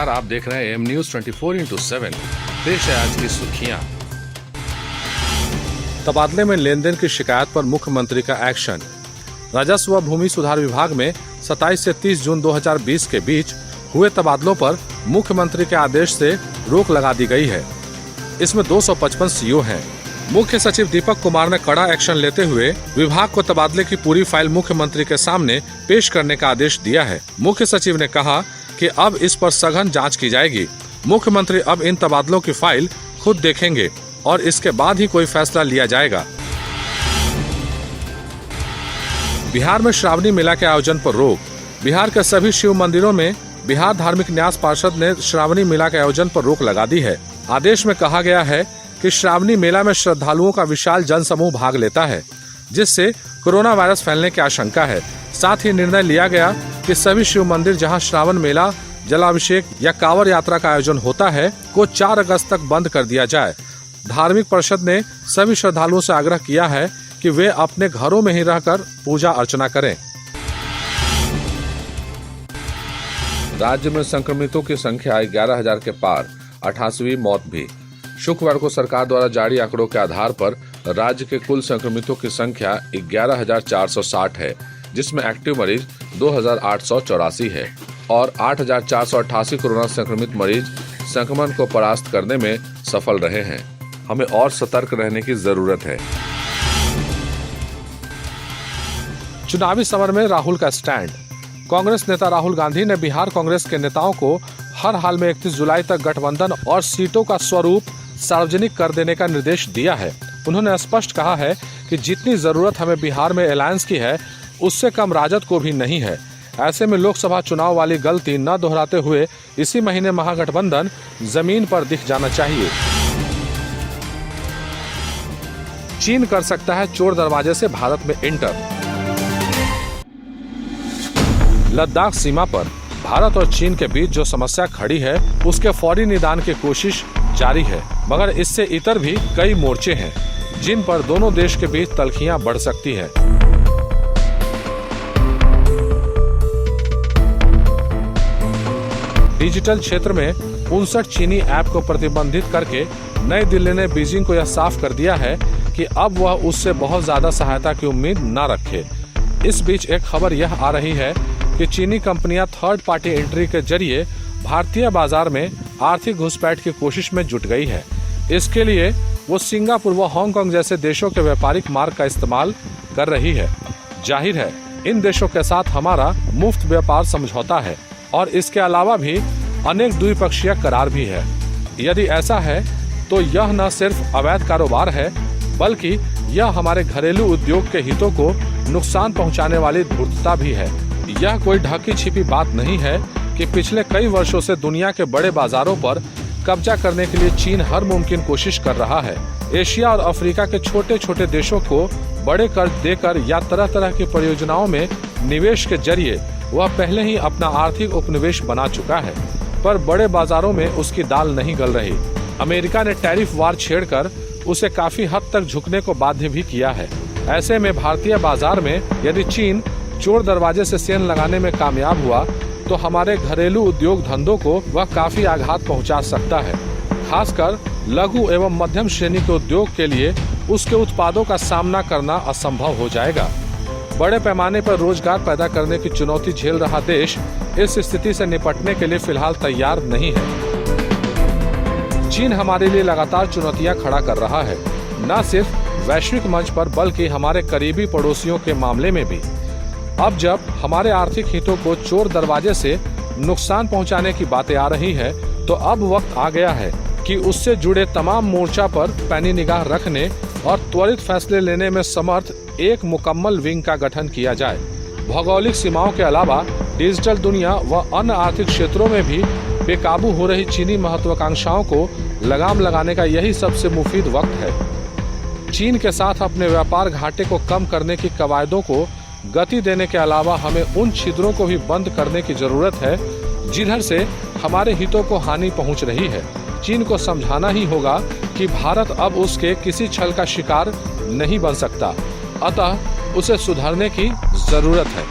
नमस्कार, आप देख रहे हैं एम न्यूज 24/7। पेश है आज की सुर्खियां। तबादले में लेन देन की शिकायत पर मुख्यमंत्री का एक्शन। राजस्व व भूमि सुधार विभाग में 27 से 30 जून 2020 के बीच हुए तबादलों पर मुख्यमंत्री के आदेश से रोक लगा दी गई है। इसमें 255 सीओ हैं। मुख्य सचिव दीपक कुमार ने कड़ा एक्शन लेते हुए विभाग को तबादले की पूरी फाइल मुख्यमंत्री के सामने पेश करने का आदेश दिया है। मुख्य सचिव ने कहा कि अब इस पर सघन जांच की जाएगी। मुख्यमंत्री अब इन तबादलों की फाइल खुद देखेंगे और इसके बाद ही कोई फैसला लिया जाएगा। बिहार में श्रावणी मेला के आयोजन पर रोक। बिहार के सभी शिव मंदिरों में बिहार धार्मिक न्यास पार्षद ने श्रावणी मेला के आयोजन पर रोक लगा दी है। आदेश में कहा गया है कि श्रावणी मेला में श्रद्धालुओं का विशाल जनसमूह भाग लेता है, जिससे कोरोना वायरस फैलने की आशंका है। साथ ही निर्णय लिया गया कि सभी शिव मंदिर जहां श्रावण मेला, जलाभिषेक या कांवड़ यात्रा का आयोजन होता है को 4 अगस्त तक बंद कर दिया जाए। धार्मिक परिषद ने सभी श्रद्धालुओं से आग्रह किया है कि वे अपने घरों में ही रहकर पूजा अर्चना करें। राज्य में संक्रमितों की संख्या 11,000 के पार, 88वीं मौत भी। शुक्रवार को सरकार द्वारा जारी आंकड़ों के आधार पर राज्य के कुल संक्रमितों की संख्या 11,460 है, जिसमें एक्टिव मरीज 2,884 है और 8,488 कोरोना संक्रमित मरीज संक्रमण को परास्त करने में सफल रहे हैं। हमें और सतर्क रहने की जरूरत है। चुनावी समर में राहुल का स्टैंड। कांग्रेस नेता राहुल गांधी ने बिहार कांग्रेस के नेताओं को हर हाल में 31 जुलाई तक गठबंधन और सीटों का स्वरूप सार्वजनिक कर देने का निर्देश दिया है। उन्होंने स्पष्ट कहा है कि जितनी जरूरत हमें बिहार में अलायंस की है, उससे कम राजद को भी नहीं है। ऐसे में लोकसभा चुनाव वाली गलती न दोहराते हुए इसी महीने महागठबंधन जमीन पर दिख जाना चाहिए। चीन कर सकता है चोर दरवाजे से भारत में इंटर। लद्दाख सीमा पर भारत और चीन के बीच जो समस्या खड़ी है, उसके फौरी निदान की कोशिश जारी है, मगर इससे इतर भी कई मोर्चे हैं जिन पर दोनों देश के बीच तल्खियां बढ़ सकती है। डिजिटल क्षेत्र में 59 चीनी ऐप को प्रतिबंधित करके नई दिल्ली ने बीजिंग को यह साफ कर दिया है कि अब वह उससे बहुत ज्यादा सहायता की उम्मीद न रखे। इस बीच एक खबर यह आ रही है कि चीनी कंपनियां थर्ड पार्टी एंट्री के जरिए भारतीय बाजार में आर्थिक घुसपैठ की कोशिश में जुट गई है। इसके लिए वो सिंगापुर व हांगकांग जैसे देशों के व्यापारिक मार्ग का इस्तेमाल कर रही है। जाहिर है, इन देशों के साथ हमारा मुफ्त व्यापार समझौता है और इसके अलावा भी अनेक द्विपक्षीय करार भी है। यदि ऐसा है तो यह न सिर्फ अवैध कारोबार है, बल्कि यह हमारे घरेलू उद्योग के हितों को नुकसान पहुंचाने वाली धूर्तता भी है। यह कोई ढकी छिपी बात नहीं है कि पिछले कई वर्षों से दुनिया के बड़े बाजारों पर कब्जा करने के लिए चीन हर मुमकिन कोशिश कर रहा है। एशिया और अफ्रीका के छोटे छोटे देशों को बड़े कर्ज देकर या तरह तरह की परियोजनाओं में निवेश के जरिए वह पहले ही अपना आर्थिक उपनिवेश बना चुका है, पर बड़े बाजारों में उसकी दाल नहीं गल रही। अमेरिका ने टैरिफ वार छेड़कर उसे काफी हद तक झुकने को बाध्य भी किया है। ऐसे में भारतीय बाजार में यदि चीन चोर दरवाजे से सेंध लगाने में कामयाब हुआ तो हमारे घरेलू उद्योग धंधों को वह काफी आघात पहुंचा सकता है। खासकर लघु एवं मध्यम श्रेणी के उद्योग के लिए उसके उत्पादों का सामना करना असंभव हो जाएगा। बड़े पैमाने पर रोजगार पैदा करने की चुनौती झेल रहा देश इस स्थिति से निपटने के लिए फिलहाल तैयार नहीं है। चीन हमारे लिए लगातार चुनौतियां खड़ा कर रहा है, न सिर्फ वैश्विक मंच पर बल्कि हमारे करीबी पड़ोसियों के मामले में भी। अब जब हमारे आर्थिक हितों को चोर दरवाजे से नुकसान पहुंचाने की बातें आ रही है, तो अब वक्त आ गया है कि उससे जुड़े तमाम मोर्चा पर पैनी निगाह रखने और त्वरित फैसले लेने में समर्थ एक मुकम्मल विंग का गठन किया जाए। भौगोलिक सीमाओं के अलावा डिजिटल दुनिया व अन्य आर्थिक क्षेत्रों में भी बेकाबू हो रही चीनी महत्वाकांक्षाओं को लगाम लगाने का यही सबसे मुफीद वक्त है। चीन के साथ अपने व्यापार घाटे को कम करने की कवायदों को गति देने के अलावा हमें उन छिद्रों को भी बंद करने की जरूरत है जिधर से हमारे हितों को हानि पहुंच रही है। चीन को समझाना ही होगा कि भारत अब उसके किसी छल का शिकार नहीं बन सकता, अतः उसे सुधरने की जरूरत है।